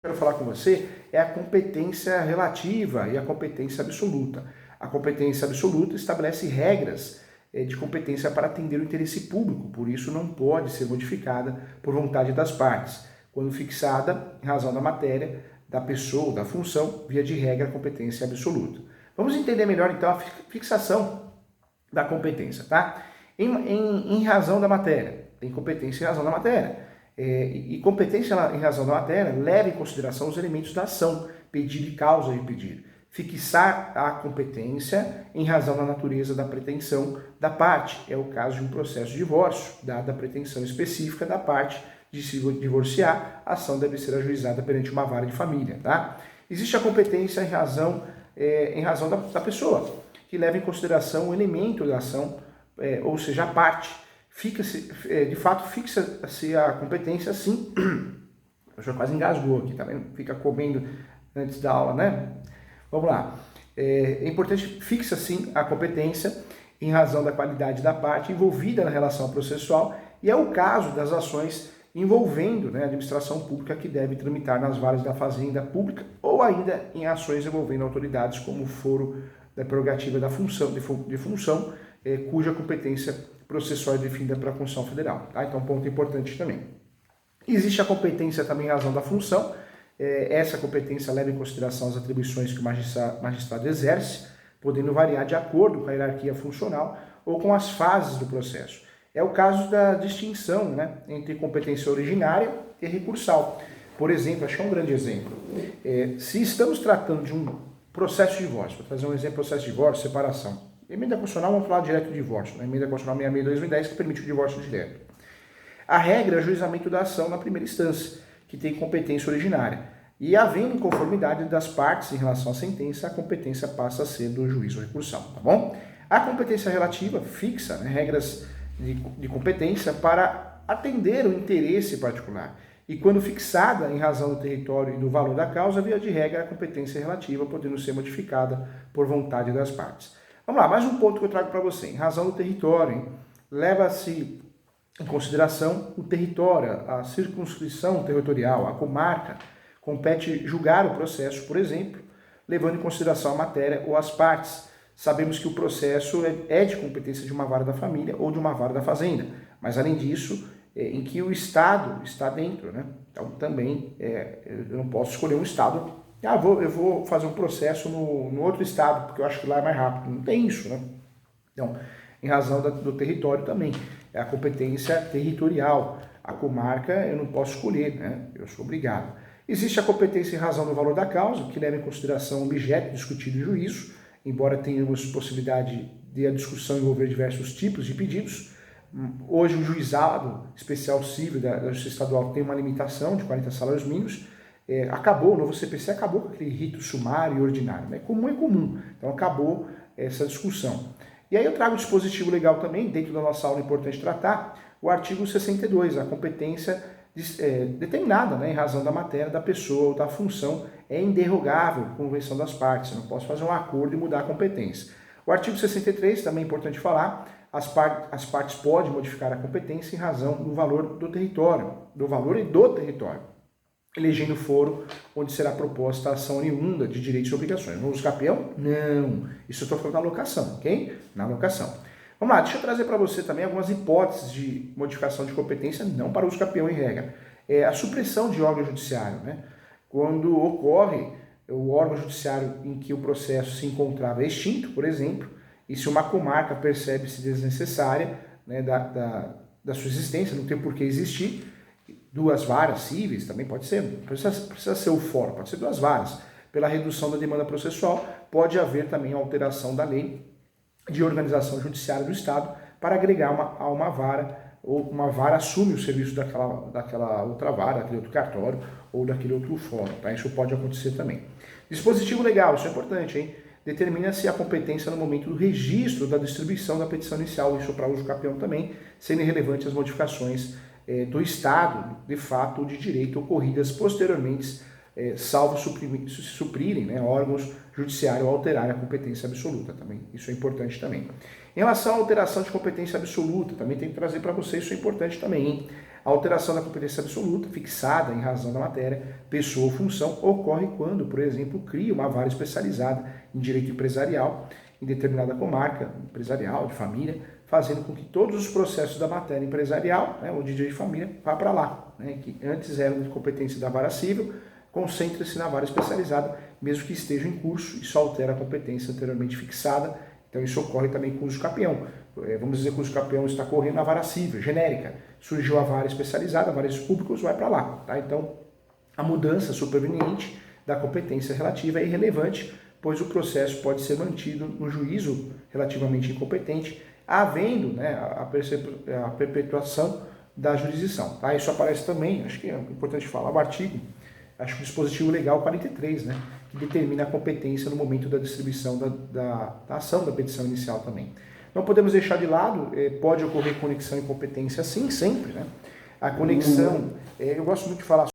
quero falar com você é a competência relativa e a competência absoluta. A competência absoluta estabelece regras de competência para atender o interesse público, por isso não pode ser modificada por vontade das partes, quando fixada em razão da matéria, da pessoa, da função, via de regra, a competência absoluta. Vamos entender melhor então a fixação da competência, tá? Em razão da matéria, tem competência em razão da matéria. E competência em razão da matéria leva em consideração os elementos da ação, pedido e causa de pedir. Fixar a competência em razão da natureza da pretensão da parte. É o caso de um processo de divórcio, dada a pretensão específica da parte de se divorciar, a ação deve ser ajuizada perante uma vara de família, tá? Existe a competência em razão da pessoa, que leva em consideração o elemento da ação, ou seja, a parte. De fato, fixa-se a competência assim. O senhor quase engasgou aqui, tá vendo? Fica comendo antes da aula, né? Vamos lá. É importante, fixa-se a competência em razão da qualidade da parte envolvida na relação processual, e é o caso das ações envolvendo, né, a administração pública que deve tramitar nas varas da fazenda pública ou ainda em ações envolvendo autoridades como o foro da prerrogativa da função, cuja competência processual é definida pela Constituição Federal. Tá? Então, ponto importante também. Existe a competência também em razão da função. Essa competência leva em consideração as atribuições que o magistrado exerce, podendo variar de acordo com a hierarquia funcional ou com as fases do processo. É o caso da distinção, né, entre competência originária e recursal. Por exemplo, acho que é um grande exemplo. Se estamos tratando de um processo de divórcio, vou trazer um exemplo: processo de divórcio, separação. Emenda constitucional, vamos falar direto do divórcio, né? Emenda constitucional 66/2010, que permite o divórcio direto. A regra é o ajuizamento da ação na primeira instância, que tem competência originária. E havendo inconformidade das partes em relação à sentença, a competência passa a ser do juízo recursal, tá bom? A competência relativa fixa, né, regras de competência para atender o interesse particular. E quando fixada em razão do território e do valor da causa, via de regra, a competência relativa podendo ser modificada por vontade das partes. Vamos lá, mais um ponto que eu trago para você. Em razão do território, leva-se em consideração o território, a circunscrição territorial, a comarca. Compete julgar o processo, por exemplo, levando em consideração a matéria ou as partes. Sabemos que o processo é de competência de uma vara da família ou de uma vara da fazenda, mas além disso, em que o Estado está dentro, né? Então também eu não posso escolher um Estado. Eu vou fazer um processo no outro estado, porque eu acho que lá é mais rápido. Não tem isso, né? Então, em razão do território também. É a competência territorial. A comarca eu não posso escolher, né? Eu sou obrigado. Existe a competência em razão do valor da causa, que leva em consideração o objeto discutido em juízo, embora tenhamos possibilidade de a discussão envolver diversos tipos de pedidos. Hoje o juizado especial civil da Justiça Estadual tem uma limitação de 40 salários mínimos. O novo CPC acabou com aquele rito sumário e ordinário, né? Comum é comum, então acabou essa discussão. E aí eu trago o dispositivo legal também, dentro da nossa aula, importante tratar, o artigo 62, a competência determinada, né, em razão da matéria, da pessoa ou da função, é inderrogável, convenção das partes, eu não posso fazer um acordo e mudar a competência. O artigo 63, também é importante falar, as partes podem modificar a competência em razão do valor do território, do valor e do território, elegendo foro onde será proposta a ação oriunda de direitos e obrigações. No uso capião? Não. Isso eu estou falando na locação, ok? Na locação. Vamos lá, deixa eu trazer para você também algumas hipóteses de modificação de competência, não para uso capião em regra. A supressão de órgão judiciário, né? Quando ocorre o órgão judiciário em que o processo se encontrava extinto, por exemplo, e se uma comarca percebe-se desnecessária, né, da sua existência, não tem por que existir, duas varas cíveis também pode ser, não precisa ser o fórum, pode ser duas varas. Pela redução da demanda processual, pode haver também alteração da lei de organização judiciária do Estado para agregar a uma vara, ou uma vara assume o serviço daquela outra vara, daquele outro cartório ou daquele outro fórum, tá? Isso pode acontecer também. Dispositivo legal, isso é importante, hein? Determina-se a competência no momento do registro da distribuição da petição inicial, isso para uso capião também, sendo irrelevante as modificações do Estado, de fato, de direito ocorridas posteriormente, salvo suprirem, né, órgãos judiciários ou alterarem a competência absoluta também. Isso é importante também. Em relação à alteração de competência absoluta, também tem que trazer para você, isso é importante também, hein? A alteração da competência absoluta, fixada em razão da matéria, pessoa ou função, ocorre quando, por exemplo, cria uma vara especializada em direito empresarial em determinada comarca empresarial, de família, fazendo com que todos os processos da matéria empresarial, ou de direito de família, vá para lá, que antes eram de competência da vara civil, concentra-se na vara especializada, mesmo que esteja em curso, e só altera a competência anteriormente fixada. Então isso ocorre também com o uso capião. Vamos dizer que o uso capião está correndo na vara civil, genérica. Surgiu a vara especializada, a vara públicos vai para lá. Tá? Então a mudança superveniente da competência relativa é irrelevante, pois o processo pode ser mantido no juízo relativamente incompetente, havendo a perpetuação da jurisdição. Tá? Isso aparece também, acho que é importante falar, o artigo, acho que o dispositivo legal 43, que determina a competência no momento da distribuição da ação da petição inicial também. Não podemos deixar de lado, pode ocorrer conexão e competência sim, sempre. A conexão, eu gosto muito de falar